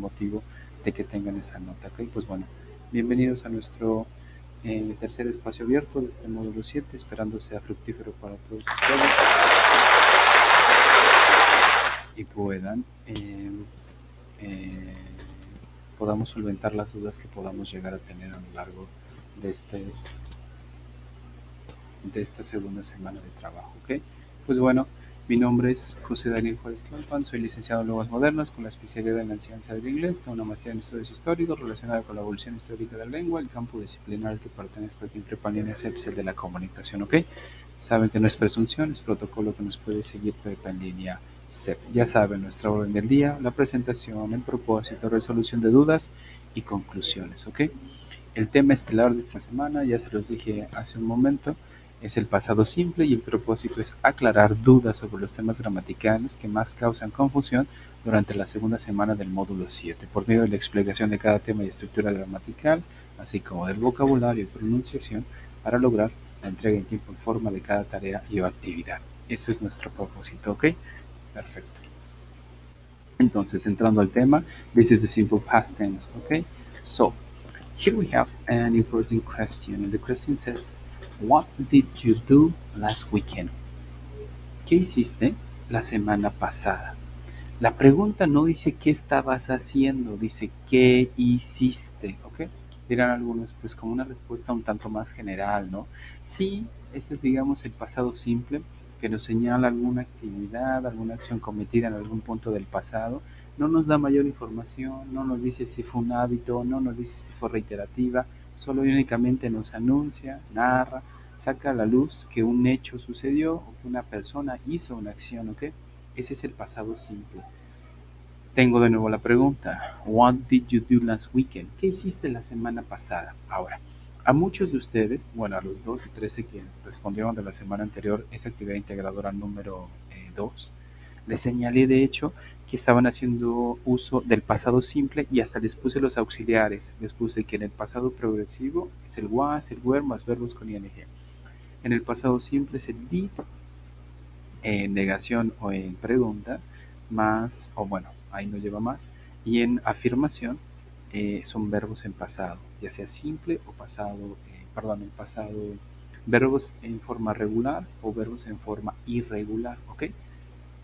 motivo de que tengan esa nota, ¿ok? Pues bueno, bienvenidos a nuestro tercer espacio abierto de este módulo 7, esperando sea fructífero para todos ustedes y puedan eh, podamos solventar las dudas que podamos llegar a tener a lo largo de esta segunda semana de trabajo, ¿ok? Pues bueno, mi nombre es José Daniel Juárez Tlalpan, soy licenciado en Lenguas Modernas con la especialidad en la enseñanza del inglés, tengo una maestría en estudios históricos relacionada con la evolución histórica de la lengua, el campo disciplinar al que pertenezco aquí en Prepa Línea CEP es el de la comunicación, ¿ok? Saben que no es presunción, es protocolo que nos puede seguir Prepa en Línea CEP. Ya saben, nuestra orden del día, la presentación, el propósito, resolución de dudas y conclusiones, ¿ok? El tema estelar de esta semana, ya se los dije hace un momento, es el pasado simple y el propósito es aclarar dudas sobre los temas gramaticales que más causan confusión durante la segunda semana del módulo 7, por medio de la explicación de cada tema y estructura gramatical, así como del vocabulario y pronunciación, para lograr la entrega en tiempo y forma de cada tarea y o actividad. Eso es nuestro propósito, ¿ok? Perfecto. Entonces, entrando al tema, this is the simple past tense, ¿ok? So, here we have an important question, and the question says, what did you do last weekend? ¿Qué hiciste la semana pasada? La pregunta no dice qué estabas haciendo, dice qué hiciste, ¿ok? Dirán algunos, pues como una respuesta un tanto más general, ¿no? Sí, ese es, digamos, el pasado simple, que nos señala alguna actividad, alguna acción cometida en algún punto del pasado. No nos da mayor información, no nos dice si fue un hábito, no nos dice si fue reiterativa, solo y únicamente nos anuncia, narra, saca a la luz que un hecho sucedió o que una persona hizo una acción, ¿ok? Ese es el pasado simple. Tengo de nuevo la pregunta, what did you do last weekend? ¿Qué hiciste la semana pasada? Ahora, a muchos de ustedes, bueno, a los 2 y 13 que respondieron de la semana anterior, esa actividad integradora número 2, les señalé de hecho que estaban haciendo uso del pasado simple y hasta les puse los auxiliares. Les puse que en el pasado progresivo es el was, el were más verbos con ing. En el pasado simple es el did, en negación o en pregunta, más, o bueno, ahí no lleva más, y en afirmación son verbos en pasado, ya sea simple o pasado, perdón, en pasado, verbos en forma regular o verbos en forma irregular, ¿ok?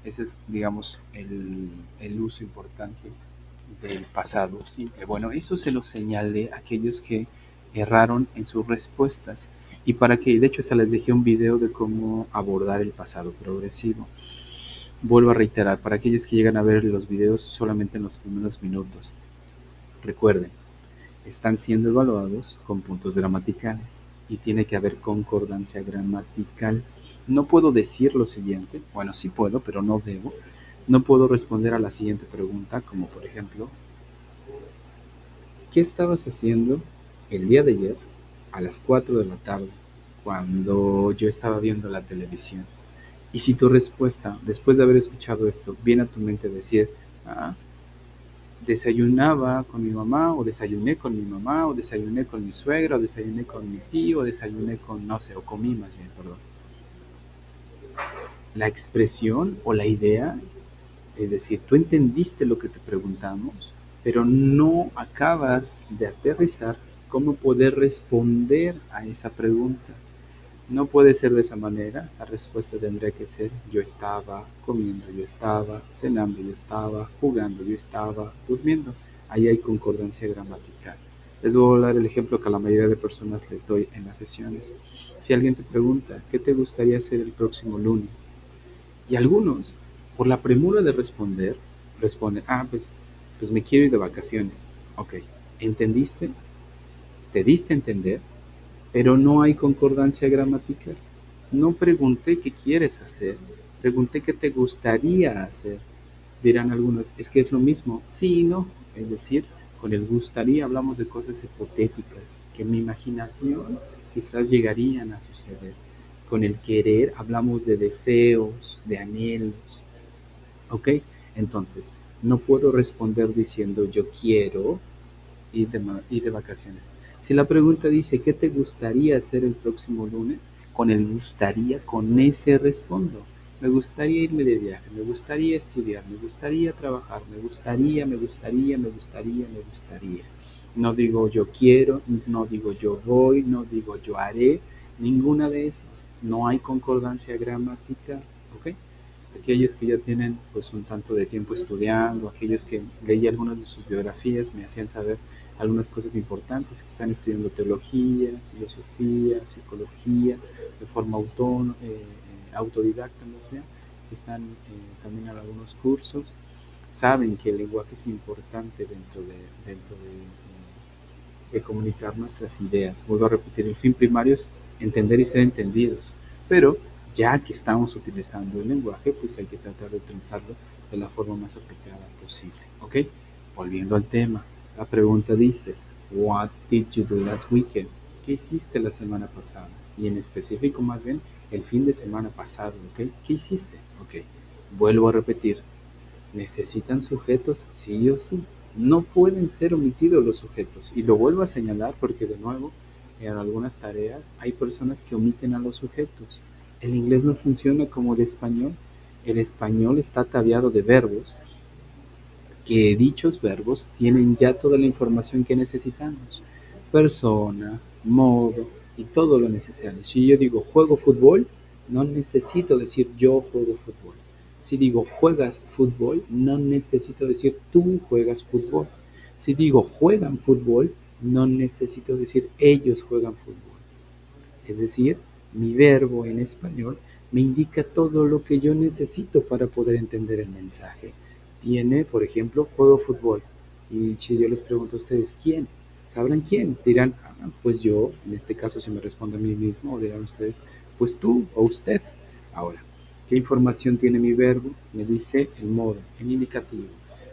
Ese es, digamos, el uso importante del pasado simple. Bueno, eso se lo señalé a aquellos que erraron en sus respuestas y para que, de hecho, hasta les dejé un video de cómo abordar el pasado progresivo. Vuelvo a reiterar, para aquellos que llegan a ver los videos solamente en los primeros minutos, recuerden, están siendo evaluados con puntos gramaticales y tiene que haber concordancia gramatical. No puedo decir lo siguiente, bueno, sí puedo, pero no debo. No puedo responder a la siguiente pregunta, como por ejemplo, ¿qué estabas haciendo el día de ayer a las 4 de la tarde cuando yo estaba viendo la televisión? Y si tu respuesta, después de haber escuchado esto, viene a tu mente decir, ah, desayunaba con mi mamá, o desayuné con mi mamá, o desayuné con mi suegra, o desayuné con mi tío, o desayuné con, no sé, o comí más bien, perdón. La expresión o la idea, es decir, tú entendiste lo que te preguntamos, pero no acabas de aterrizar cómo poder responder a esa pregunta. No puede ser de esa manera, la respuesta tendría que ser yo estaba comiendo, yo estaba cenando, yo estaba jugando, yo estaba durmiendo. Ahí hay concordancia gramatical. Les voy a dar el ejemplo que a la mayoría de personas les doy en las sesiones. Si alguien te pregunta, ¿qué te gustaría hacer el próximo lunes? Y algunos, por la premura de responder, responden, pues me quiero ir de vacaciones. Ok, ¿entendiste? ¿Te diste a entender? Pero no hay concordancia gramatical. No pregunté qué quieres hacer, pregunté qué te gustaría hacer. Dirán algunos, es que es lo mismo. Sí y no. Es decir, con el gustaría hablamos de cosas hipotéticas que en mi imaginación quizás llegarían a suceder. Con el querer hablamos de deseos, de anhelos. ¿Ok? Entonces, no puedo responder diciendo yo quiero ir de vacaciones. Si la pregunta dice, ¿qué te gustaría hacer el próximo lunes? Con el gustaría, con ese respondo. Me gustaría irme de viaje, me gustaría estudiar, me gustaría trabajar, me gustaría, me gustaría, me gustaría, me gustaría. No digo yo quiero, no digo yo voy, no digo yo haré, ninguna de esas. No hay concordancia gramatical, ¿ok? Aquellos que ya tienen pues un tanto de tiempo estudiando, aquellos que leí algunas de sus biografías me hacían saber algunas cosas importantes, que están estudiando teología, filosofía, psicología, de forma autodidacta más bien, que están también en algunos cursos, saben que el lenguaje es importante dentro de comunicar nuestras ideas. Vuelvo a repetir, el fin primario es entender y ser entendidos, pero ya que estamos utilizando el lenguaje, pues hay que tratar de utilizarlo de la forma más apropiada posible, ¿ok? Volviendo al tema, la pregunta dice, What did you do last weekend? ¿Qué hiciste la semana pasada? Y en específico, más bien, el fin de semana pasado, ¿ok? ¿Qué hiciste? Ok, vuelvo a repetir, necesitan sujetos sí o sí. No pueden ser omitidos los sujetos. Y lo vuelvo a señalar porque de nuevo, en algunas tareas hay personas que omiten a los sujetos. El inglés no funciona como el español. El español está ataviado de verbos, que dichos verbos tienen ya toda la información que necesitamos. Persona, modo y todo lo necesario. Si yo digo juego fútbol, no necesito decir yo juego fútbol. Si digo juegas fútbol, no necesito decir tú juegas fútbol. Si digo juegan fútbol, no necesito decir ellos juegan fútbol. Es decir, mi verbo en español me indica todo lo que yo necesito para poder entender el mensaje. Tiene, por ejemplo, juego fútbol. Y si yo les pregunto a ustedes, ¿quién? ¿Sabrán quién? Dirán, pues yo, en este caso si me respondo a mí mismo, o dirán ustedes, pues tú o usted. Ahora, ¿qué información tiene mi verbo? Me dice el modo, en indicativo.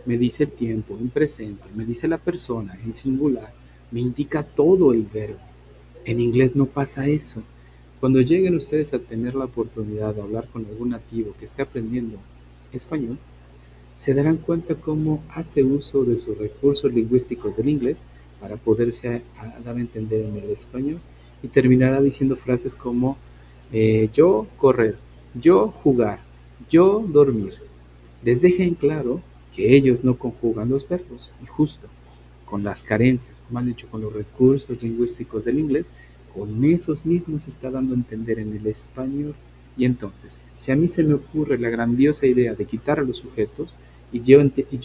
Me dice el tiempo, en presente. Me dice la persona, en singular. Me indica todo el verbo. En inglés no pasa eso. Cuando lleguen ustedes a tener la oportunidad de hablar con algún nativo que esté aprendiendo español, se darán cuenta cómo hace uso de sus recursos lingüísticos del inglés para poderse dar a entender en el español y terminará diciendo frases como yo correr, yo jugar, yo dormir. Les deja en claro que ellos no conjugan los verbos y justo con las carencias, más dicho, con los recursos lingüísticos del inglés, con esos mismos se está dando a entender en el español. Y entonces, si a mí se me ocurre la grandiosa idea de quitar a los sujetos, y yo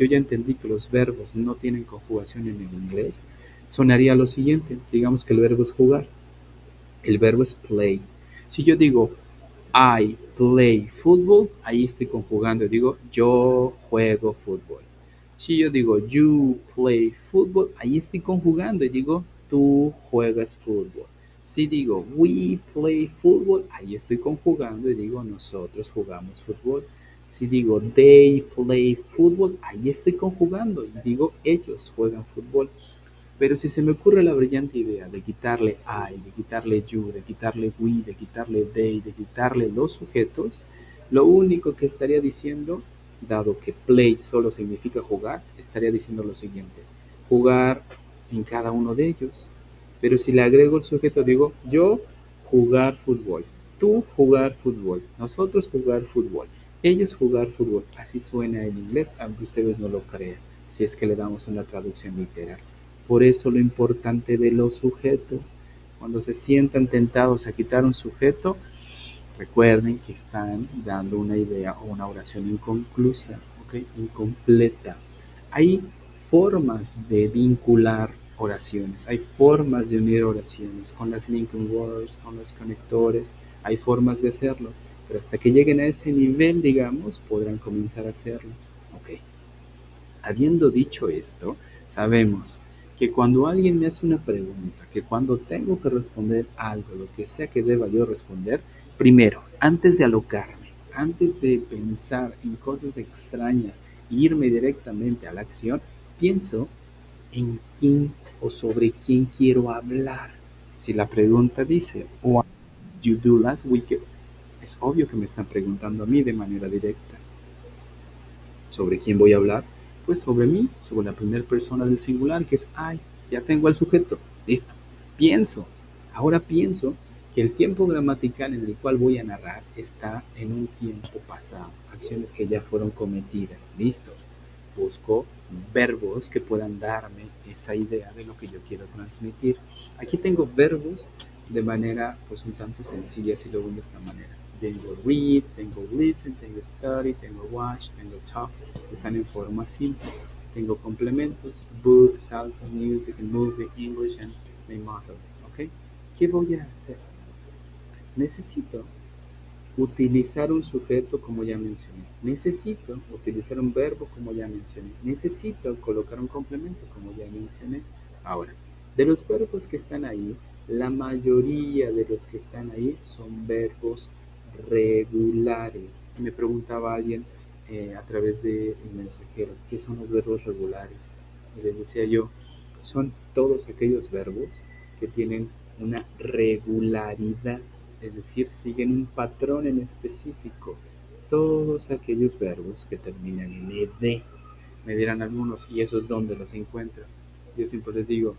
ya entendí que los verbos no tienen conjugación en el inglés, sonaría lo siguiente, digamos que el verbo es jugar, el verbo es play. Si yo digo I play football, ahí estoy conjugando, digo yo juego fútbol. Si yo digo you play football, ahí estoy conjugando y digo tú juegas fútbol. Si digo we play football, ahí estoy conjugando y digo nosotros jugamos fútbol. Si digo they play football, ahí estoy conjugando y digo ellos juegan fútbol. Pero si se me ocurre la brillante idea de quitarle I, de quitarle you, de quitarle we, de quitarle they, de quitarle los sujetos, lo único que estaría diciendo, dado que play solo significa jugar, estaría diciendo lo siguiente, jugar en cada uno de ellos. Pero si le agrego el sujeto, digo yo jugar fútbol, tú jugar fútbol, nosotros jugar fútbol, ellos jugar fútbol. Así suena en inglés, aunque ustedes no lo crean, si es que le damos una traducción literal. Por eso lo importante de los sujetos. Cuando se sientan tentados a quitar un sujeto, recuerden que están dando una idea o una oración inconclusa, ¿ok? Incompleta. Hay formas de vincular oraciones, hay formas de unir oraciones con las linking words, con los conectores, hay formas de hacerlo, pero hasta que lleguen a ese nivel, digamos, podrán comenzar a hacerlo. Ok. Habiendo dicho esto, sabemos que cuando alguien me hace una pregunta, que cuando tengo que responder algo, lo que sea que deba yo responder, primero, antes de alocarme, antes de pensar en cosas extrañas e irme directamente a la acción, pienso en quién o sobre quién quiero hablar. Si la pregunta dice, What did you do last weekend? Es obvio que me están preguntando a mí de manera directa. ¿Sobre quién voy a hablar? Pues sobre mí, sobre la primera persona del singular, que es I. Ya tengo el sujeto. Listo. Pienso. Ahora pienso que el tiempo gramatical en el cual voy a narrar está en un tiempo pasado, acciones que ya fueron cometidas. Listo. Busco verbos que puedan darme esa idea de lo que yo quiero transmitir. Aquí tengo verbos de manera pues un tanto sencilla, si lo veo de esta manera. Tengo read, tengo listen, tengo study, tengo watch, tengo talk. Están en forma simple. Tengo complementos, book, salsa, music, movie, English, and my mother. ¿Ok? ¿Qué voy a hacer? Necesito utilizar un sujeto como ya mencioné. Necesito utilizar un verbo como ya mencioné. Necesito colocar un complemento como ya mencioné. Ahora, de los verbos que están ahí, la mayoría de los que están ahí son verbos regulares. Me preguntaba alguien a través del mensajero, ¿qué son los verbos regulares? Y les decía yo, son todos aquellos verbos que tienen una regularidad, es decir, siguen un patrón en específico. Todos aquellos verbos que terminan en ed, me dirán algunos, ¿y esos dónde los encuentran? Yo siempre les digo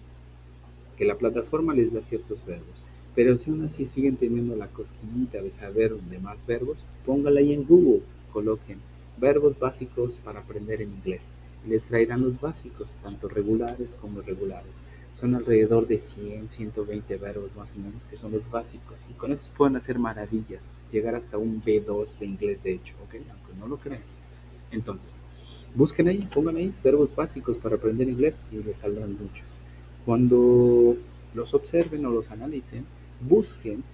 que la plataforma les da ciertos verbos, pero si aún así siguen teniendo la cosquillita de saber de más verbos, póngala ahí en Google, coloquen verbos básicos para aprender en inglés. Les traerán los básicos, tanto regulares como irregulares. Son alrededor de 100, 120 verbos más o menos, que son los básicos. Y con eso pueden hacer maravillas, llegar hasta un B2 de inglés, de hecho, ¿ok? Aunque no lo crean. Entonces, busquen ahí, pongan ahí verbos básicos para aprender inglés y les saldrán muchos. Cuando los observen o los analicen, busquen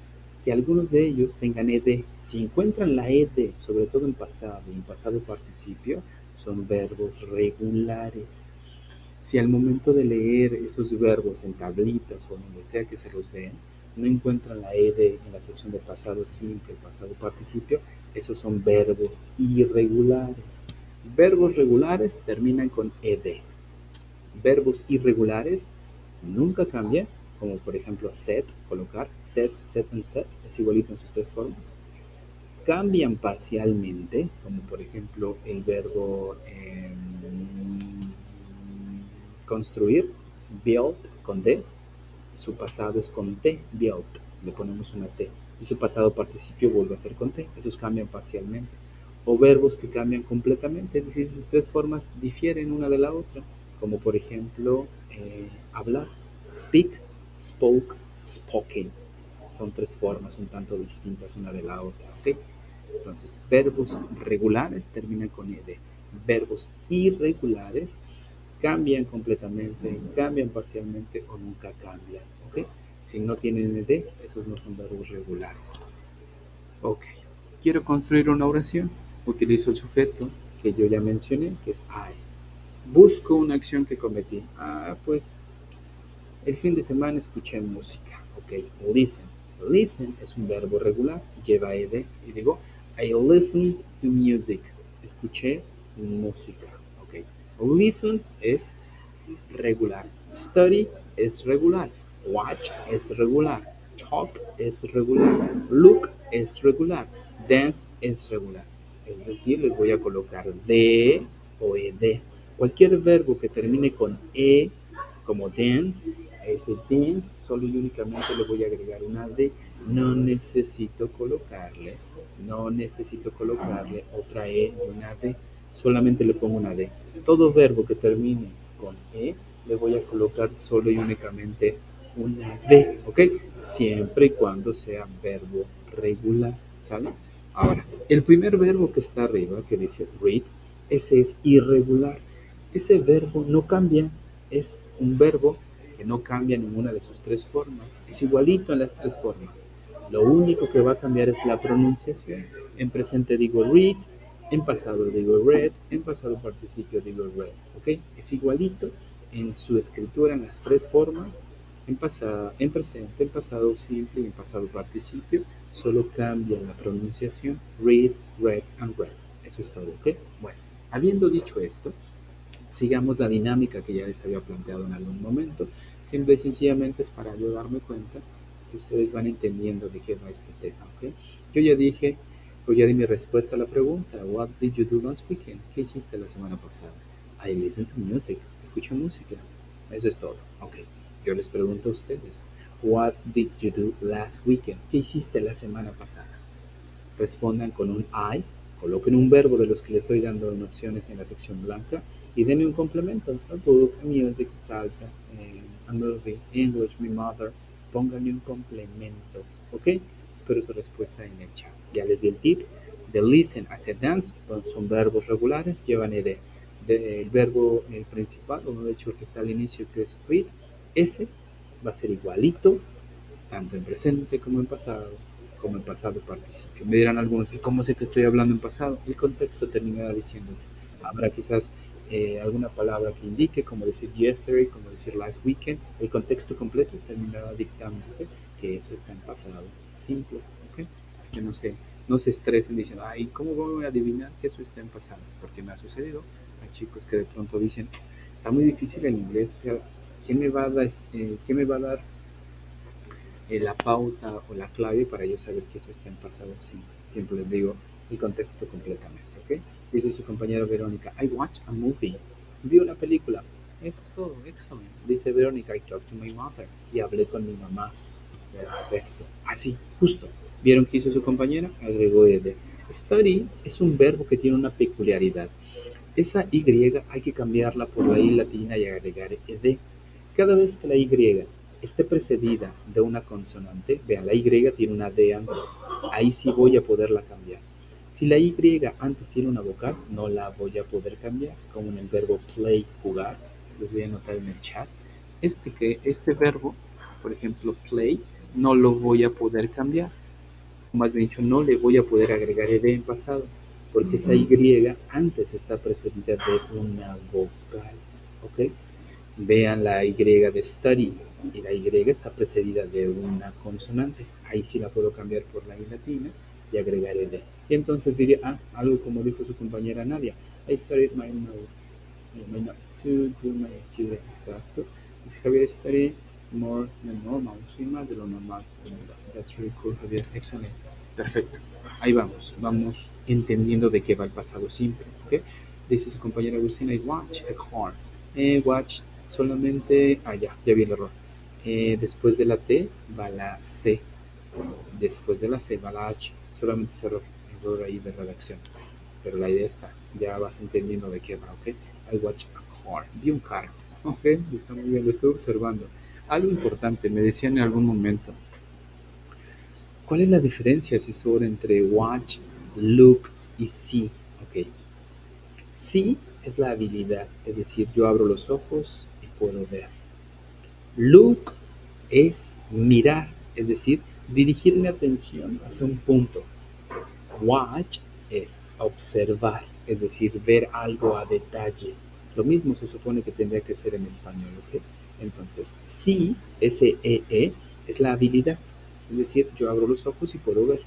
que algunos de ellos tengan ed. Si encuentran la ed, sobre todo en pasado y en pasado participio, son verbos regulares. Si al momento de leer esos verbos en tablitas o donde sea que se los den, no encuentran la ed en la sección de pasado simple, pasado participio, esos son verbos irregulares. Verbos regulares terminan con ed. Verbos irregulares nunca cambian, como por ejemplo set, colocar, set, set and set, es igualito en sus tres formas. Cambian parcialmente, como por ejemplo el verbo construir, build con D, su pasado es con T, build, le ponemos una T, y su pasado participio vuelve a ser con T, esos cambian parcialmente. O verbos que cambian completamente, es decir, sus tres formas difieren una de la otra, como por ejemplo hablar, speak, spoke, spoken. Son tres formas un tanto distintas una de la otra, ¿ok? Entonces, verbos regulares terminan con ed. Verbos irregulares cambian completamente, cambian parcialmente o nunca cambian, ¿ok? Si no tienen ed, esos no son verbos regulares. Ok, quiero construir una oración. Utilizo el sujeto que yo ya mencioné, que es I. Busco una acción que cometí. Pues el fin de semana escuché música. Ok, listen. Listen es un verbo regular, lleva ed y digo, I listened to music. Escuché música. Ok, listen es regular. Study es regular. Watch es regular. Talk es regular. Look es regular. Dance es regular. Es decir, les voy a colocar de o ed. Cualquier verbo que termine con e, como dance, a ese dance solo y únicamente le voy a agregar una d. No necesito colocarle otra e y una d. Solamente le pongo una d. Todo verbo que termine con e le voy a colocar solo y únicamente una d, ¿ok? Siempre y cuando sea verbo regular, ¿sale? Ahora, el primer verbo que está arriba, que dice read, ese es irregular. Ese verbo no cambia, es un verbo que no cambia ninguna de sus tres formas. Es igualito en las tres formas. Lo único que va a cambiar es la pronunciación. En presente digo read, en pasado digo read, en pasado participio digo read, ¿ok? Es igualito en su escritura en las tres formas, en presente, en pasado simple y en pasado participio, solo cambia la pronunciación, read, read and read. Eso es todo, ¿ok? Bueno, habiendo dicho esto, sigamos la dinámica que ya les había planteado en algún momento. Simple y sencillamente es para yo darme cuenta que ustedes van entendiendo de qué va este tema, ¿ok? Yo ya dije, o ya di mi respuesta a la pregunta, what did you do last weekend? ¿Qué hiciste la semana pasada? I listened to music, escucho música. Eso es todo, ok. Yo les pregunto a ustedes, What did you do last weekend? ¿Qué hiciste la semana pasada? Respondan con un I, coloquen un verbo de los que les estoy dando en opciones en la sección blanca y denme un complemento. A book, a music, salsa, a movie, English, my mother. Pónganle un complemento, ¿ok? Espero su respuesta en el chat. Ya les di el tip. The listen hasta dance son verbos regulares, llevan ed. El verbo principal, o de hecho el que está al inicio, que es read, ese va a ser igualito tanto en presente como en pasado participio. Me dirán algunos, ¿y cómo sé que estoy hablando en pasado? El contexto terminará diciendo. Habrá quizás alguna palabra que indique, como decir yesterday, como decir last weekend. El contexto completo terminará dictando, ¿ok?, que eso está en pasado simple, ¿ok? Que no se estresen diciendo, ay, ¿cómo voy a adivinar que eso está en pasado? Porque me ha sucedido. Hay chicos que de pronto dicen, está muy difícil el inglés, o sea, ¿quién me va a dar la pauta o la clave para yo saber que eso está en pasado simple? Siempre les digo el contexto completamente, ¿ok? Dice su compañera Verónica, I watched a movie. Vi una película. Eso es todo, excelente. Dice Verónica, I talked to my mother. Y hablé con mi mamá. Perfecto. Así, justo. ¿Vieron qué hizo su compañera? Agregó ed. Study es un verbo que tiene una peculiaridad. Esa Y hay que cambiarla por la I latina y agregar ed. Cada vez que la Y esté precedida de una consonante, vean, la Y tiene una D antes, ahí sí voy a poderla cambiar. Si la Y antes tiene una vocal, no la voy a poder cambiar, como en el verbo play, jugar. Les voy a anotar en el chat. Este verbo, por ejemplo, play, no lo voy a poder cambiar. Más bien dicho, no le voy a poder agregar ed en pasado, porque esa Y antes está precedida de una vocal, ¿ok? Vean la Y de study, y la Y está precedida de una consonante. Ahí sí la puedo cambiar por la I latina y agregar ed. Y entonces diría, algo como dijo su compañera Nadia, I studied my notes to do my activity. Exacto. Dice Javier, study more than normal. Sí, más de lo normal. That's really cool, Javier. Excelente. Perfecto. Ahí vamos entendiendo de qué va el pasado simple, ¿ok? Dice su compañera Agustina, I watch a car. Watch solamente, ya vi el error. Después de la T va la C, después de la C va la H, solamente ese error ahí de redacción, pero la idea está, ya vas entendiendo de qué va, ¿ok? I watch a car, vi un carro, ¿ok? Está muy bien, lo estoy observando. Algo importante, me decían en algún momento, ¿cuál es la diferencia, asesor, entre watch, look y see? Ok, see es la habilidad, es decir, yo abro los ojos y puedo ver. Look es mirar, es decir, dirigir mi atención hacia un punto. Watch es observar, es decir, ver algo a detalle. Lo mismo se supone que tendría que ser en español, ¿ok? Entonces, sí, S-E-E, es la habilidad, es decir, yo abro los ojos y puedo ver.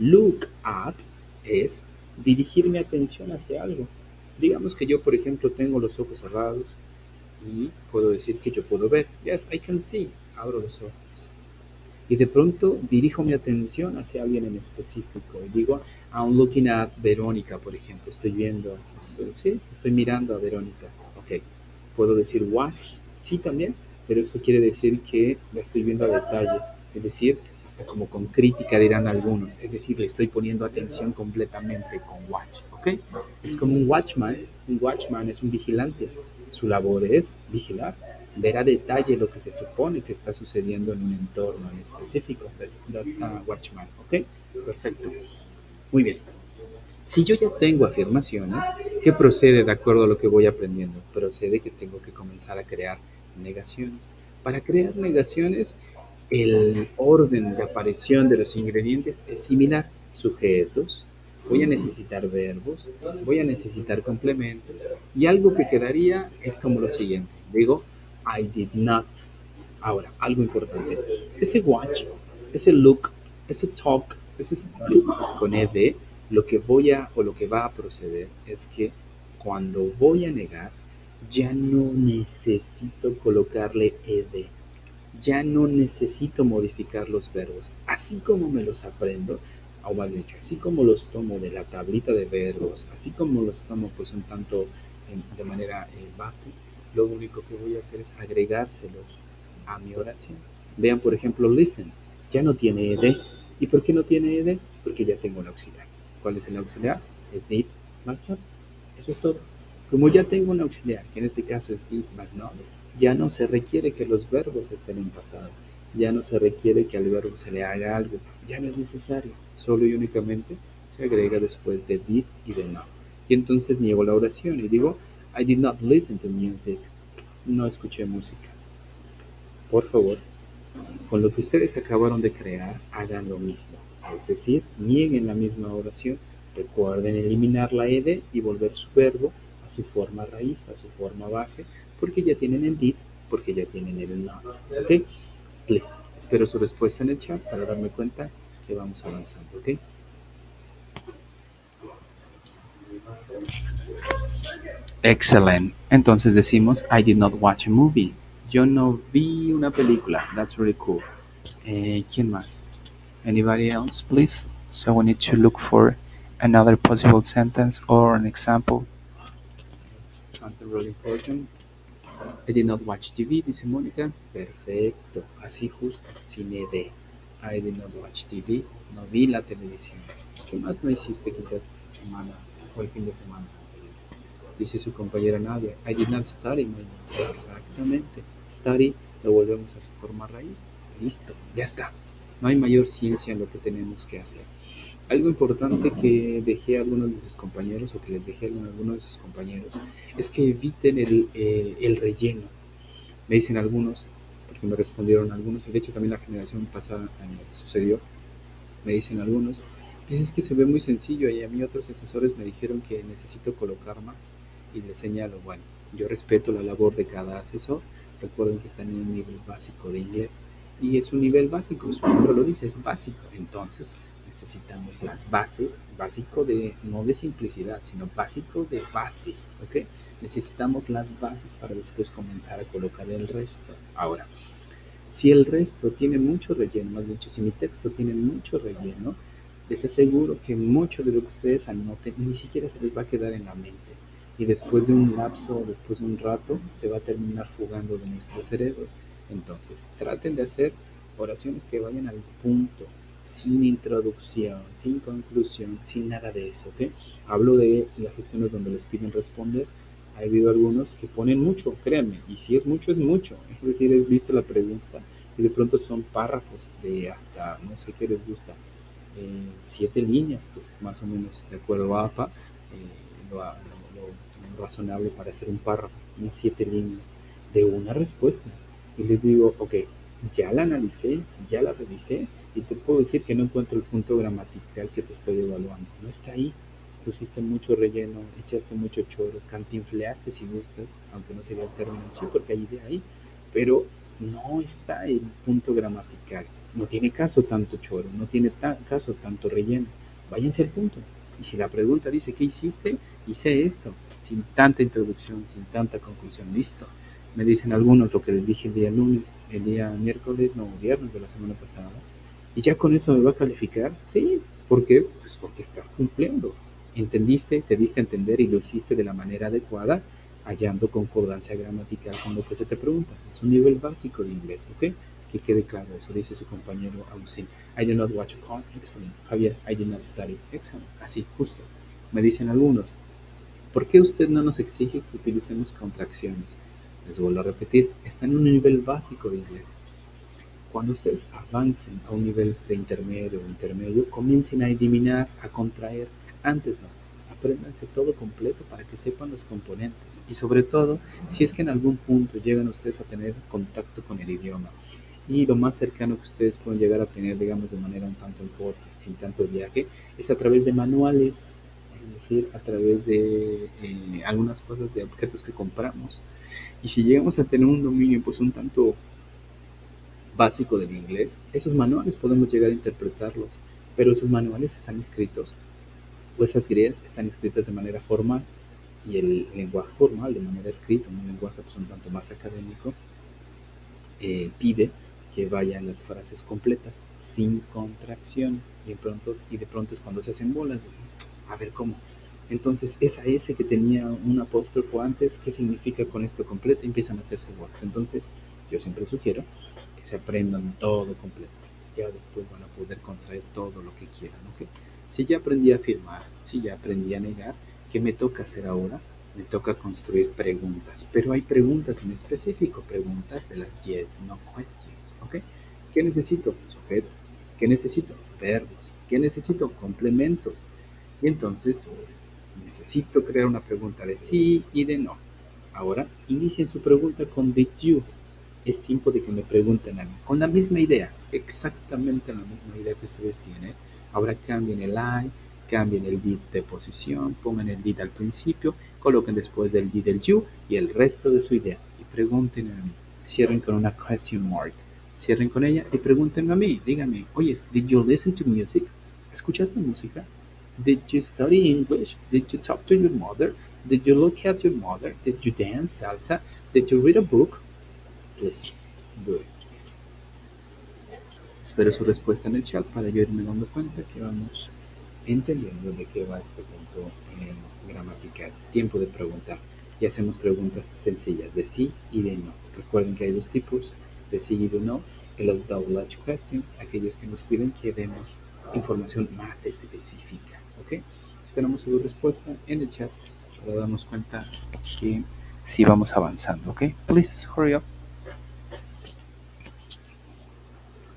Look at es dirigir mi atención hacia algo. Digamos que yo, por ejemplo, tengo los ojos cerrados y puedo decir que yo puedo ver. Yes, I can see. Abro los ojos. Y de pronto dirijo mi atención hacia alguien en específico y digo, I'm looking at Verónica, por ejemplo. Estoy mirando a Verónica. Ok. Puedo decir watch, sí también, pero eso quiere decir que la estoy viendo a detalle. Es decir, hasta como con crítica dirán algunos. Es decir, le estoy poniendo atención completamente con watch. Ok. Es como un watchman. Un watchman es un vigilante. Su labor es vigilar, ver a detalle lo que se supone que está sucediendo en un entorno en específico. That's a watchman, ¿ok? Perfecto. Muy bien. Si yo ya tengo afirmaciones, ¿qué procede de acuerdo a lo que voy aprendiendo? Procede que tengo que comenzar a crear negaciones. Para crear negaciones, el orden de aparición de los ingredientes es similar. Sujetos, voy a necesitar verbos, voy a necesitar complementos y algo que quedaría es como lo siguiente. Digo, I did not. Ahora, algo importante. Ese watch, ese look, ese talk, ese study con ed, lo que va a proceder es que cuando voy a negar, ya no necesito colocarle ed, ya no necesito modificar los verbos. Así como me los aprendo, o más bien, así como los tomo de la tablita de verbos, así como los tomo pues un tanto de manera base, lo único que voy a hacer es agregárselos a mi oración. Vean, por ejemplo, listen, ya no tiene ed. ¿Y por qué no tiene ed? Porque ya tengo el auxiliar. ¿Cuál es el auxiliar? Es did más not. Eso es todo. Como ya tengo un auxiliar, que en este caso es did más not, ya no se requiere que los verbos estén en pasado. Ya no se requiere que al verbo se le haga algo. Ya no es necesario. Solo y únicamente se agrega después de did y de not. Y entonces niego la oración y digo, I did not listen to music. No escuché música. Por favor, con lo que ustedes acabaron de crear, hagan lo mismo. Es decir, nieguen la misma oración. Recuerden eliminar la ed y volver su verbo a su forma raíz, a su forma base, porque ya tienen el did, porque ya tienen el not. ¿Ok? Please, espero su respuesta en el chat para darme cuenta que vamos avanzando. ¿Ok? Excellent. Entonces decimos, I did not watch a movie. Yo no vi una película. That's really cool. ¿Quién más? Anybody else, please? So we need to look for another possible sentence or an example. It's something really important. I did not watch TV, dice Mónica. Perfecto, así justo, sin ed. I did not watch TV, no vi la televisión. ¿Qué más no hiciste quizás la semana o el fin de semana? Dice su compañera Nadia, I did not study, my mom. Exactamente, study, lo volvemos a su forma raíz. Listo, ya está. No hay mayor ciencia en lo que tenemos que hacer. Algo importante que dejé a algunos de sus compañeros o que les dejé a algunos de sus compañeros es que eviten el relleno. Me dicen algunos, porque me respondieron algunos, y de hecho también la generación pasada sucedió, me dicen algunos, pues es que se ve muy sencillo y a mí otros asesores me dijeron que necesito colocar más y les señalo, bueno, yo respeto la labor de cada asesor, recuerden que están en un nivel básico de inglés y es un nivel básico, su nombre lo dice, es básico, entonces necesitamos las bases, básico de, no de simplicidad, sino básico de bases, ¿ok? Necesitamos las bases para después comenzar a colocar el resto. Ahora, si el resto tiene mucho relleno, más dicho, si mi texto tiene mucho relleno, les aseguro que mucho de lo que ustedes anoten ni siquiera se les va a quedar en la mente. Y después de un lapso, después de un rato, se va a terminar fugando de nuestro cerebro. Entonces, traten de hacer oraciones que vayan al punto, sin introducción, sin conclusión, sin nada de eso, ¿ok? Hablo de las secciones donde les piden responder. Ha habido algunos que ponen mucho, créanme, y si es mucho, es mucho. Es decir, he visto la pregunta y de pronto son párrafos de hasta, no sé qué les gusta, 7 líneas, que es más o menos, de acuerdo a APA, lo razonable para hacer un párrafo, unas 7 líneas de una respuesta. Y les digo, ok, ya la analicé, ya la revisé, y te puedo decir que no encuentro el punto gramatical que te estoy evaluando. No está ahí. Pusiste mucho relleno, echaste mucho choro, cantinfleaste si gustas, aunque no sería el término en sí, porque hay idea ahí, pero no está el punto gramatical. No tiene caso tanto choro, no tiene caso tanto relleno. Váyanse al punto. Y si la pregunta dice, ¿qué hiciste? Hice esto, sin tanta introducción, sin tanta conclusión. Listo. Me dicen algunos lo que les dije el día lunes, el día miércoles, no, viernes de la semana pasada. ¿Y ya con eso me va a calificar? Sí. ¿Por qué? Pues porque estás cumpliendo. Entendiste, te diste a entender y lo hiciste de la manera adecuada, hallando concordancia gramatical con lo que se te pregunta. Es un nivel básico de inglés, ¿ok? Que quede claro eso, dice su compañero Agustín. I did not watch a car, excellent. Javier, I did not study, excellent. Así, justo. Me dicen algunos, ¿por qué usted no nos exige que utilicemos contracciones? Les vuelvo a repetir, está en un nivel básico de inglés. Cuando ustedes avancen a un nivel de intermedio, comiencen a eliminar, a contraer. Antes no. Apréndanse todo completo para que sepan los componentes. Y sobre todo, si es que en algún punto llegan ustedes a tener contacto con el idioma. Y lo más cercano que ustedes pueden llegar a tener, digamos, de manera un tanto en corto, sin tanto viaje, es a través de manuales, es decir, a través de algunas cosas de objetos que compramos. Y si llegamos a tener un dominio, pues un tanto básico del inglés, esos manuales podemos llegar a interpretarlos, pero esos manuales están escritos, o esas guías están escritas de manera formal, y el lenguaje formal de manera escrita, un lenguaje pues un tanto más académico, pide que vayan las frases completas, sin contracciones, y de pronto es cuando se hacen bolas, a ver cómo. Entonces, esa S que tenía un apóstrofo antes, ¿qué significa con esto completo? Empiezan a hacerse bolas. Entonces, yo siempre sugiero que se aprendan todo completo. Ya después van a poder contraer todo lo que quieran, ¿ok? Si ya aprendí a afirmar, si ya aprendí a negar, ¿qué me toca hacer ahora? Me toca construir preguntas, pero hay preguntas en específico, preguntas de las yes, no questions, ¿ok? ¿Qué necesito? Sujetos. ¿Qué necesito? Verbos. ¿Qué necesito? Complementos. Y entonces necesito crear una pregunta de sí y de no. Ahora inicien su pregunta con the you. Es tiempo de que me pregunten a mí, con la misma idea, exactamente la misma idea que ustedes tienen. Ahora cambien el I, cambien el did de posición, pongan el did al principio, coloquen después del did el you y el resto de su idea. Y pregúntenme a mí. Cierren con una question mark. Cierren con ella y pregúntenme a mí. Díganme, oye, did you listen to music? ¿Escuchaste música? Did you study English? Did you talk to your mother? Did you look at your mother? Did you dance salsa? Did you read a book? Please do it. Espero su respuesta en el chat para yo irme dando cuenta que vamos entendiendo de qué va este punto gramatical. Tiempo de preguntar. Y hacemos preguntas sencillas de sí y de no. Recuerden que hay dos tipos, de sí y de no. En los double-edged questions, aquellos que nos piden que demos información más específica. ¿Ok? Esperamos su respuesta en el chat para darnos cuenta que sí vamos avanzando. ¿Ok? Please hurry up.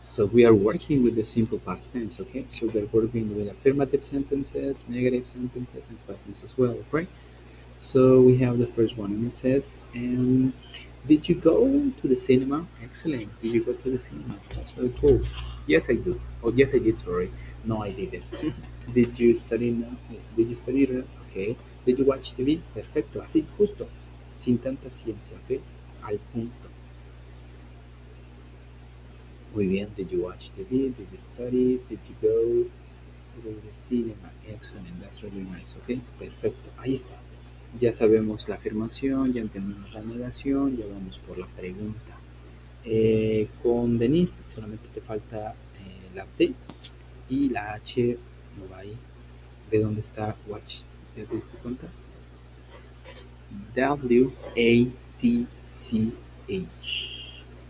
So we are working with the simple past tense, okay? So we're working with affirmative sentences, negative sentences, and questions as well, right? So we have the first one, and it says, did you go to the cinema? Excellent. Did you go to the cinema? That's very cool. Yes, I do. Oh, yes, I did, sorry. No, I didn't. Did you study? No. Did you study? Okay. Did you watch TV? Perfecto. Así, justo. Sin tanta ciencia, ¿ok? Al punto. Muy bien. Did you watch TV? Did you study? Did you go to the cinema? Excellent. That's really nice. Ok. Perfecto. Ahí está. Ya sabemos la afirmación, ya entendemos la negación, ya vamos por la pregunta. Con Denise solamente te falta la T y la H no va ahí. ¿De dónde está watch? ¿Ya te diste cuenta? W-A-T-C-H.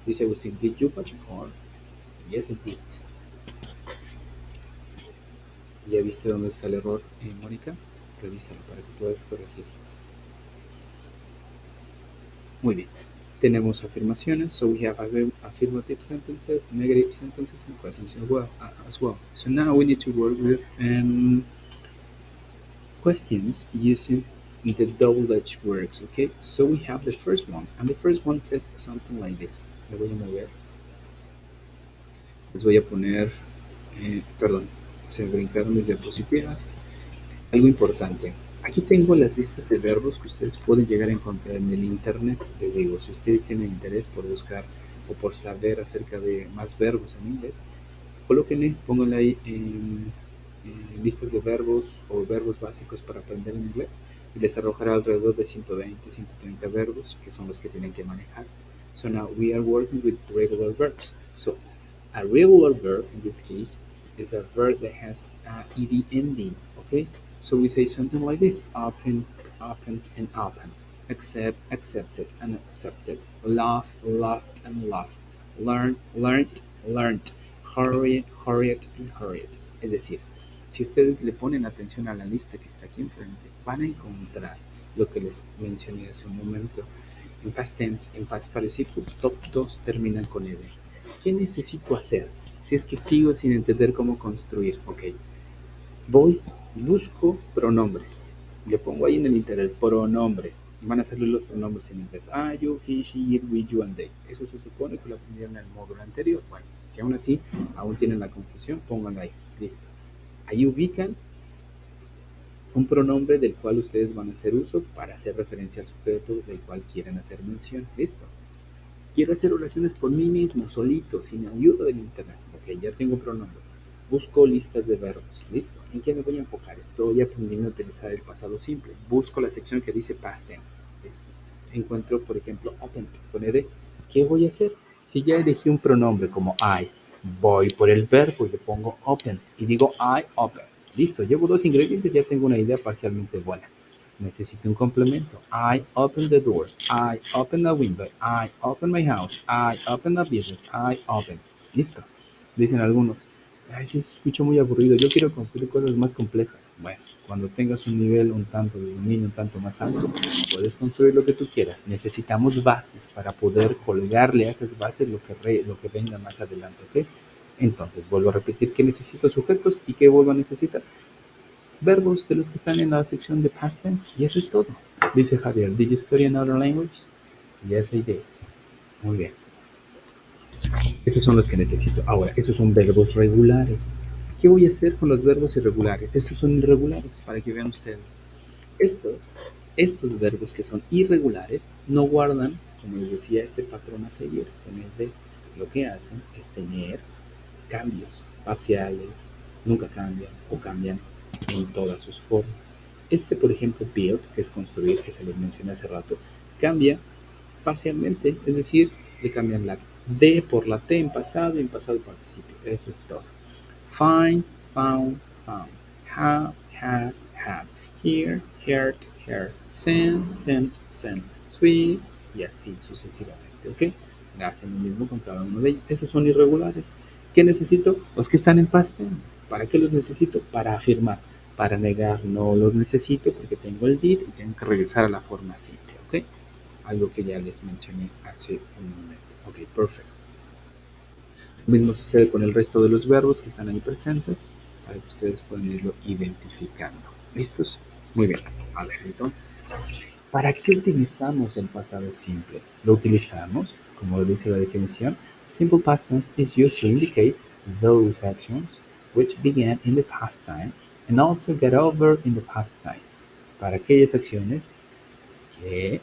Dice Agustín, did you watch a car? Yes, it did. ¿Ya viste dónde está el error, Mónica? Revísalo para que puedas corregir. Muy bien. Tenemos afirmaciones, so we have affirmative sentences, negative sentences, and questions as well. So now we need to work with questions using the double-edged words, okay? So we have the first one, and the first one says something like this. Le voy a mover. Les voy a poner, perdón, se brincaron mis diapositivas. Algo importante. Aquí tengo las listas de verbos que ustedes pueden llegar a encontrar en el internet. Les digo, si ustedes tienen interés por buscar o por saber acerca de más verbos en inglés, colóquenle, pónganle ahí en listas de verbos o verbos básicos para aprender en inglés y les arrojará alrededor de 120, 130 verbos que son los que tienen que manejar. So now we are working with regular verbs. So a regular verb in this case is a verb that has ed ending, okay? So we say something like this: open, opened, and opened. Accept, accepted, and accepted. Laugh, laughed, and laughed. Learn, learned, learned. Hurry, hurried, and hurried. Es decir, si ustedes le ponen atención a la lista que está aquí enfrente, van a encontrar lo que les mencioné hace un momento. En past tense, en past participle, todos terminan con ed. ¿Qué necesito hacer? Si es que sigo sin entender cómo construir, ok. Voy, busco pronombres. Le pongo ahí en el internet pronombres. Y van a salir los pronombres en inglés. I, you, he, she, it, we, you, and they. Eso se supone que lo aprendieron en el módulo anterior. Bueno, si aún así aún tienen la confusión, pónganlo ahí. Listo. Ahí ubican un pronombre del cual ustedes van a hacer uso para hacer referencia al sujeto del cual quieren hacer mención. Listo. Quiero hacer oraciones por mí mismo, solito, sin ayuda del internet. Ok, ya tengo pronombres. Busco listas de verbos. Listo. ¿En qué me voy a enfocar? Estoy aprendiendo a utilizar el pasado simple. Busco la sección que dice past tense. Listo. Encuentro, por ejemplo, open con ed. ¿Qué voy a hacer? Si ya elegí un pronombre como I, voy por el verbo y le pongo open y digo I open. Listo. Llevo dos ingredientes y ya tengo una idea parcialmente buena. necesito un complemento. I open the door. I open the window. I open my house. I open the business. I open. Listo. Dicen algunos. Ay, sí, se escucha muy aburrido. Yo quiero construir cosas más complejas. Bueno, cuando tengas un nivel un tanto de dominio, un tanto más alto, puedes construir lo que tú quieras. Necesitamos bases para poder colgarle a esas bases lo que venga más adelante, ¿ok? Entonces, vuelvo a repetir que necesito sujetos y que vuelvo a necesitar verbos de los que están en la sección de past tense. Y eso es todo. Dice Javier, ¿Did you study another language? Yes, I did. Muy bien. Estos son los que necesito. Ahora, estos son verbos regulares. ¿Qué voy a hacer con los verbos irregulares? Estos son irregulares, para que vean ustedes. Estos, estos verbos que son irregulares no guardan, como les decía, este patrón a seguir. En el de lo que hacen es tener cambios parciales, nunca cambian o cambian en todas sus formas. Este, por ejemplo, build, que es construir, que se los mencioné hace rato, cambia parcialmente, es decir, le cambian la D por la T en pasado y en pasado participio. Eso es todo. Find, found, found. Have, had, had. Here, heard, heard. Send, sent, sent. Sweep, y así sucesivamente, ¿ok? Hacen lo mismo con cada uno de ellos. Esos son irregulares. ¿Qué necesito? Los que están en past tense. ¿Para qué los necesito? Para afirmar. Para negar, no los necesito porque tengo el did y tengo que regresar a la forma simple, ¿ok? Algo que ya les mencioné hace un momento. Ok, perfecto. Lo mismo sucede con el resto de los verbos que están ahí presentes para que ustedes puedan irlo identificando. ¿Listos? Muy bien. A ver, entonces, ¿para qué utilizamos el pasado simple? Lo utilizamos, como dice la definición, simple past tense is used to indicate those actions which began in the past time and also get over in the past time. Para aquellas acciones que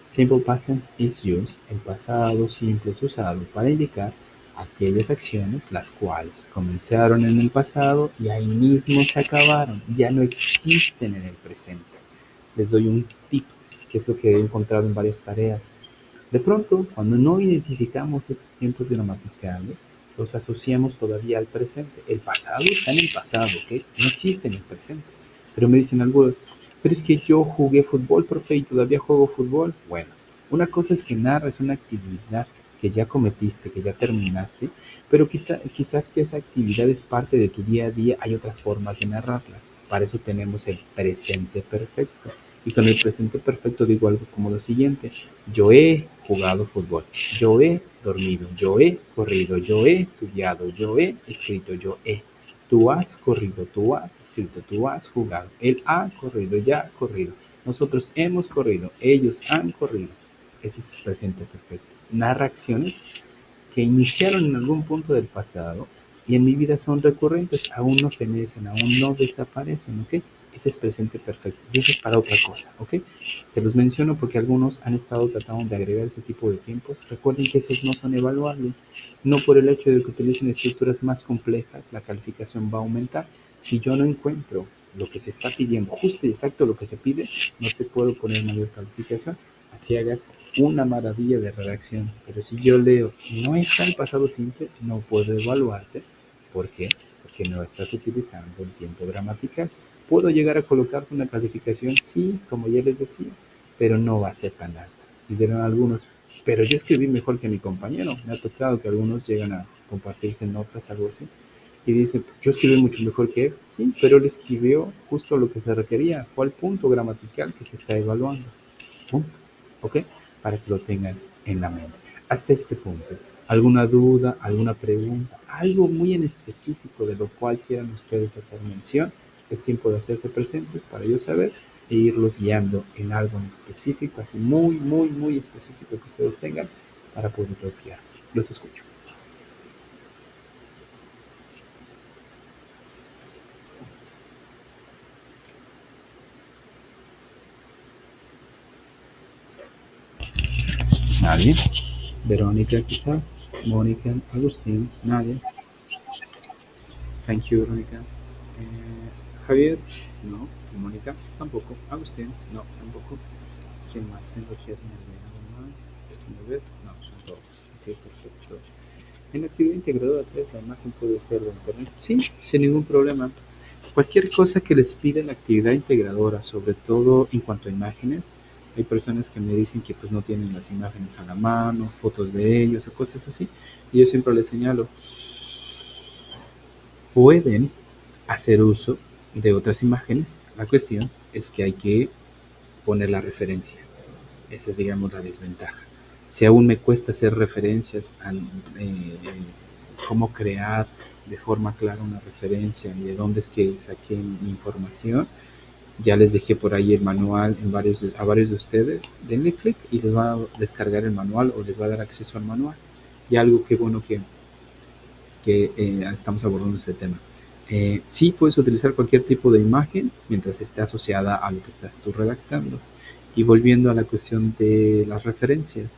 simple past tense is used, el pasado simple es usado para indicar aquellas acciones las cuales comenzaron en el pasado y ahí mismo se acabaron, ya no existen en el presente. Les doy un tip, que es lo que he encontrado en varias tareas. De pronto, cuando no identificamos esos tiempos gramaticales, los asociamos todavía al presente. El pasado está en el pasado, ¿ok? No existe en el presente. Pero me dicen algo, pero es que yo jugué fútbol, profe, y todavía juego fútbol. Bueno, una cosa es que narres una actividad que ya cometiste, que ya terminaste, pero quizás que esa actividad es parte de tu día a día, hay otras formas de narrarla. Para eso tenemos el presente perfecto. Y con el presente perfecto digo algo como lo siguiente: yo he jugado fútbol, yo he dormido, yo he corrido, yo he estudiado, yo he escrito, yo he. Tú has corrido, tú has escrito, tú has jugado. Él ha corrido, ya ha corrido. Nosotros hemos corrido, ellos han corrido. Ese es el presente perfecto. Narra acciones que iniciaron en algún punto del pasado y en mi vida son recurrentes, aún no fenecen, aún no desaparecen, ¿ok? Ese es presente perfecto. Y eso es para otra cosa, ¿ok? Se los menciono porque algunos han estado tratando de agregar ese tipo de tiempos. Recuerden que esos no son evaluables. No por el hecho de que utilicen estructuras más complejas, la calificación va a aumentar. Si yo no encuentro lo que se está pidiendo, justo y exacto lo que se pide, no te puedo poner mayor calificación. Así hagas una maravilla de redacción. Pero si yo leo no está el pasado simple, no puedo evaluarte. ¿Por qué? Porque no estás utilizando el tiempo gramatical. ¿Puedo llegar a colocarte una calificación? Sí, como ya les decía, pero no va a ser tan alta. Y dirán algunos, pero yo escribí mejor que mi compañero. Me ha tocado que algunos llegan a compartirse notas, algo así, y dicen, yo escribí mucho mejor que él. Sí, pero él escribió justo lo que se requería. ¿Cuál punto gramatical que se está evaluando? Punto. ¿Ok? Para que lo tengan en la mente. Hasta este punto, ¿alguna duda, alguna pregunta, algo muy en específico de lo cual quieran ustedes hacer mención? Es tiempo de hacerse presentes para yo saber e irlos guiando en algo en específico, así muy, muy, muy específico que ustedes tengan para poderlos guiar. Los escucho. ¿Nadie? Verónica quizás, Mónica, Agustín, nadie. Thank you, Verónica. Javier, no. Mónica, tampoco. Agustín, no, tampoco. ¿Quién más tengo aquí? ¿Algo más? Déjenme ver. No, son todos. Ok, perfecto. En la actividad integrada 3, la imagen puede ser de internet. Sí, sin ningún problema. Cualquier cosa que les pide la actividad integradora, sobre todo en cuanto a imágenes. Hay personas que me dicen que pues no tienen las imágenes a la mano, fotos de ellos o cosas así. Y yo siempre les señalo, pueden hacer uso de otras imágenes. La cuestión es que hay que poner la referencia. Esa es, digamos, la desventaja. Si aún me cuesta hacer referencias a cómo crear de forma clara una referencia y de dónde es que saqué mi información, ya les dejé por ahí el manual a varios de ustedes. Denle clic y les va a descargar el manual o les va a dar acceso al manual. Y algo que bueno que estamos abordando este tema. Sí puedes utilizar cualquier tipo de imagen mientras esté asociada a lo que estás tú redactando. Y volviendo a la cuestión de las referencias,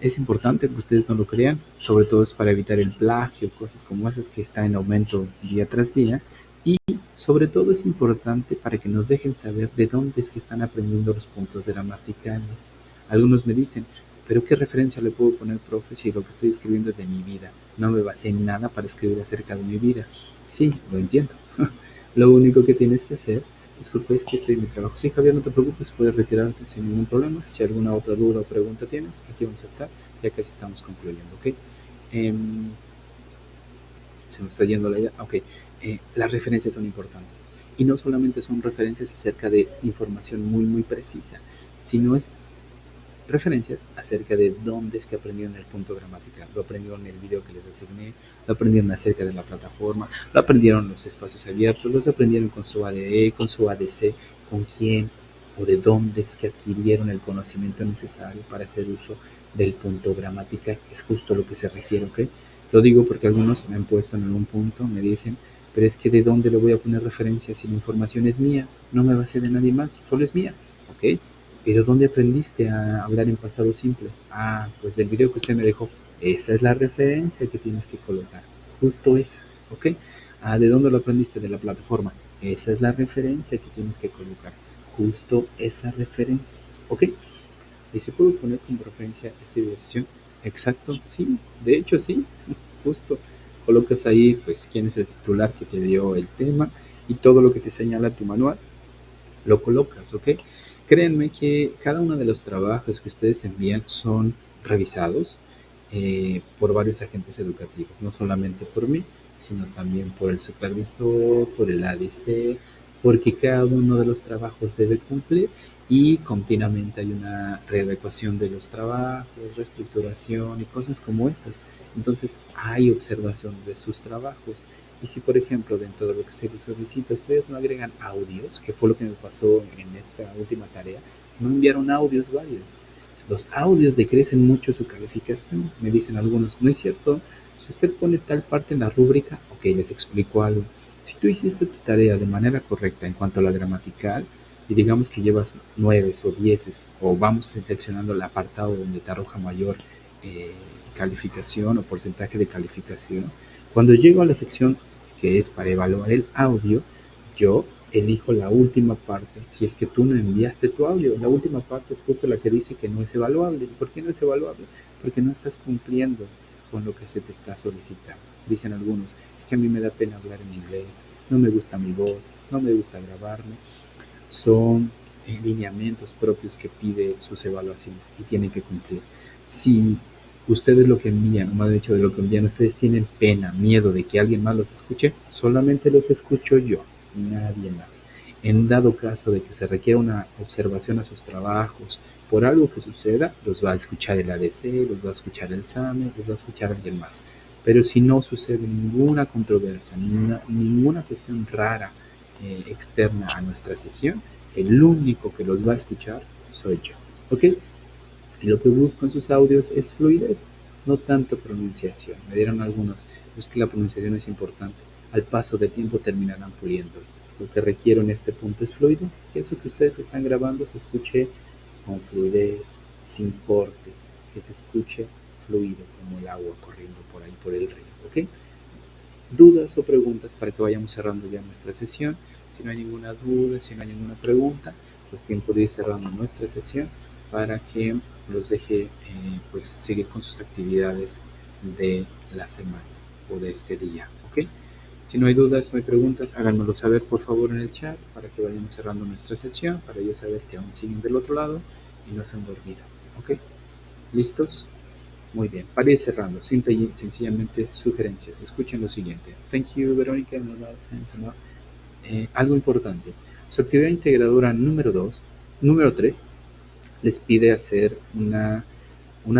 es importante que ustedes no lo crean, sobre todo es para evitar el plagio, cosas como esas que está en aumento día tras día. Y sobre todo es importante para que nos dejen saber de dónde es que están aprendiendo los puntos gramaticales. Algunos me dicen, pero ¿qué referencia le puedo poner, profe, si lo que estoy escribiendo es de mi vida? No me basé en nada para escribir acerca de mi vida. Sí, lo entiendo. Lo único que tienes que hacer, disculpe, es que estoy en mi trabajo. Sí, Javier, no te preocupes, puedes retirarte sin ningún problema. Si alguna otra duda o pregunta tienes, aquí vamos a estar, ya casi estamos concluyendo, ¿ok? Se me está yendo la idea. Ok, las referencias son importantes. Y no solamente son referencias acerca de información muy, muy precisa, sino es referencias acerca de dónde es que aprendieron el punto gramatical. Lo aprendieron en el video que les asigné, lo aprendieron acerca de la plataforma, lo aprendieron los espacios abiertos, los aprendieron con su ADE, con su ADC, con quién o de dónde es que adquirieron el conocimiento necesario para hacer uso del punto gramatical. Es justo lo que se requiere, ¿ok? Lo digo porque algunos me han puesto en algún punto, me dicen, pero es que ¿de dónde le voy a poner referencia si la información es mía? No me va a ser de nadie más, solo es mía, ¿ok? Pero ¿dónde aprendiste a hablar en pasado simple? Ah, pues del video que usted me dejó. Esa es la referencia que tienes que colocar. Justo esa, ¿ok? Ah, ¿de dónde lo aprendiste? De la plataforma. Esa es la referencia que tienes que colocar. Justo esa referencia, ¿ok? ¿Y se puede poner como referencia esta video sesión? Exacto, sí, de hecho sí, justo. Colocas ahí, pues, quién es el titular que te dio el tema y todo lo que te señala tu manual lo colocas, ¿ok? Créanme que cada uno de los trabajos que ustedes envían son revisados por varios agentes educativos, no solamente por mí, sino también por el supervisor, por el ADC, porque cada uno de los trabajos debe cumplir y continuamente hay una readecuación de los trabajos, reestructuración y cosas como esas. Entonces hay observación de sus trabajos. Y si, por ejemplo, dentro de lo que se les solicita, ustedes no agregan audios, que fue lo que me pasó en esta última tarea, no enviaron audios varios. Los audios decrecen mucho su calificación. Me dicen algunos, no es cierto, si usted pone tal parte en la rúbrica, ok, les explico algo. Si tú hiciste tu tarea de manera correcta en cuanto a la gramatical, y digamos que llevas 9 o 10, o vamos seleccionando el apartado donde te arroja mayor eh, calificación o porcentaje de calificación, cuando llego a la sección que es para evaluar el audio, yo elijo la última parte. Si es que tú no enviaste tu audio, la última parte es justo la que dice que no es evaluable. ¿Por qué no es evaluable? Porque no estás cumpliendo con lo que se te está solicitando. Dicen algunos, es que a mí me da pena hablar en inglés, no me gusta mi voz, no me gusta grabarme. Son lineamientos propios que pide sus evaluaciones y tienen que cumplir. Si ustedes lo que envían, o más dicho, de lo que envían, ustedes tienen pena, miedo de que alguien más los escuche, solamente los escucho yo y nadie más. En dado caso de que se requiera una observación a sus trabajos por algo que suceda, los va a escuchar el ADC, los va a escuchar el SAME, los va a escuchar alguien más. Pero si no sucede ninguna controversia, ninguna cuestión rara externa a nuestra sesión, el único que los va a escuchar soy yo. ¿Ok? Y lo que busco en sus audios es fluidez, no tanto pronunciación. Me dieron algunos, es que la pronunciación es importante. Al paso del tiempo terminarán puliéndolo. Lo que requiero en este punto es fluidez, que eso que ustedes están grabando se escuche con fluidez, sin cortes, que se escuche fluido como el agua corriendo por ahí por el río. ¿Ok? Dudas o preguntas para que vayamos cerrando ya nuestra sesión. Si no hay ninguna duda, si no hay ninguna pregunta, pues tiempo de ir cerrando nuestra sesión para que los deje pues seguir con sus actividades de la semana o de este día, ¿ok? Si no hay dudas, no hay preguntas, háganmelo saber por favor en el chat para que vayamos cerrando nuestra sesión, para yo saber que aún siguen del otro lado y no se han dormido. ¿Ok? ¿Listos? Muy bien. Para ir cerrando, simple y sencillamente sugerencias. Escuchen lo siguiente. Thank you, Verónica. Algo importante. Su actividad integradora número 3, les pide hacer una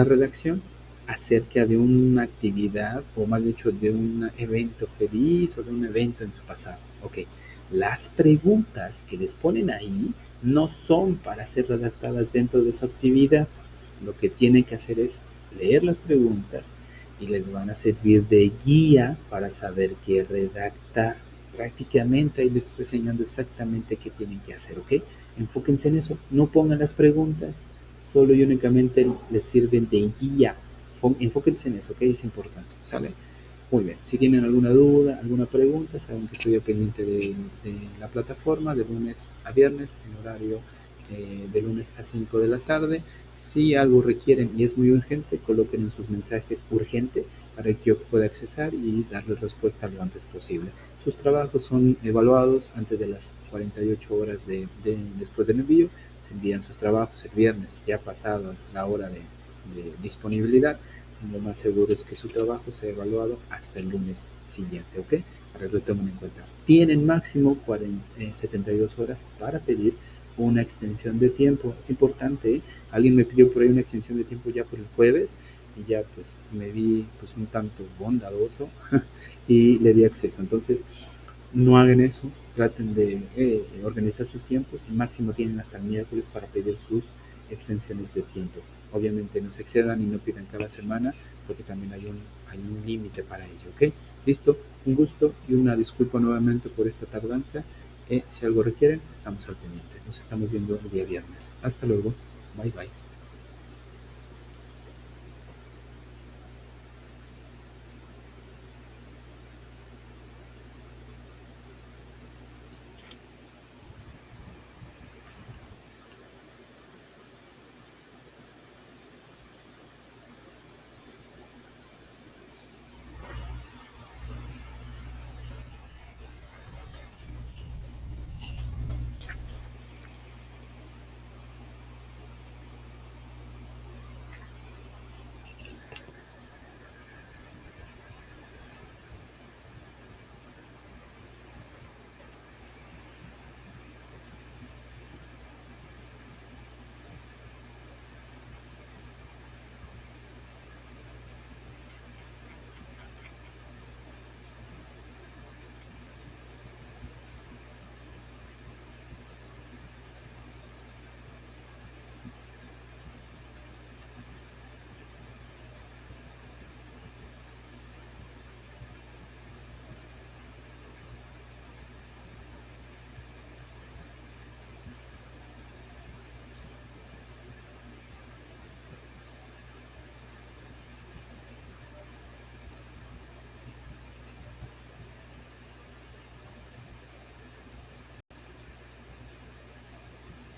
redacción acerca de una actividad, o más dicho, de un evento feliz o de un evento en su pasado. Ok, las preguntas que les ponen ahí no son para ser redactadas dentro de su actividad. Lo que tienen que hacer es leer las preguntas y les van a servir de guía para saber qué redactar. Prácticamente ahí les estoy enseñando exactamente qué tienen que hacer, ¿ok? Enfóquense en eso, no pongan las preguntas, solo y únicamente les sirven de guía. Enfóquense en eso, ¿ok? Es importante, ¿sale? Muy bien, si tienen alguna duda, alguna pregunta, saben que estoy al pendiente de la plataforma de lunes a viernes en horario de lunes a 5 de la tarde. Si algo requieren y es muy urgente, coloquen en sus mensajes urgente para que yo pueda accesar y darles respuesta lo antes posible. Sus trabajos son evaluados antes de las 48 horas después del envío. Se envían sus trabajos el viernes, ya pasado la hora de disponibilidad. Lo más seguro es que su trabajo sea evaluado hasta el lunes siguiente, ¿ok? Para que lo tomen en cuenta. Tienen máximo 72 horas para pedir una extensión de tiempo. Es importante, ¿eh? Alguien me pidió por ahí una extensión de tiempo ya por el jueves y ya pues me vi pues un tanto bondadoso y le di acceso. Entonces, no hagan eso, traten de organizar sus tiempos y máximo tienen hasta el miércoles para pedir sus extensiones de tiempo. Obviamente no se excedan y no pidan cada semana porque también hay un límite para ello, ¿ok? Listo, un gusto y una disculpa nuevamente por esta tardanza. Si algo requieren, estamos al pendiente. Nos estamos viendo el día viernes. Hasta luego. Bye bye.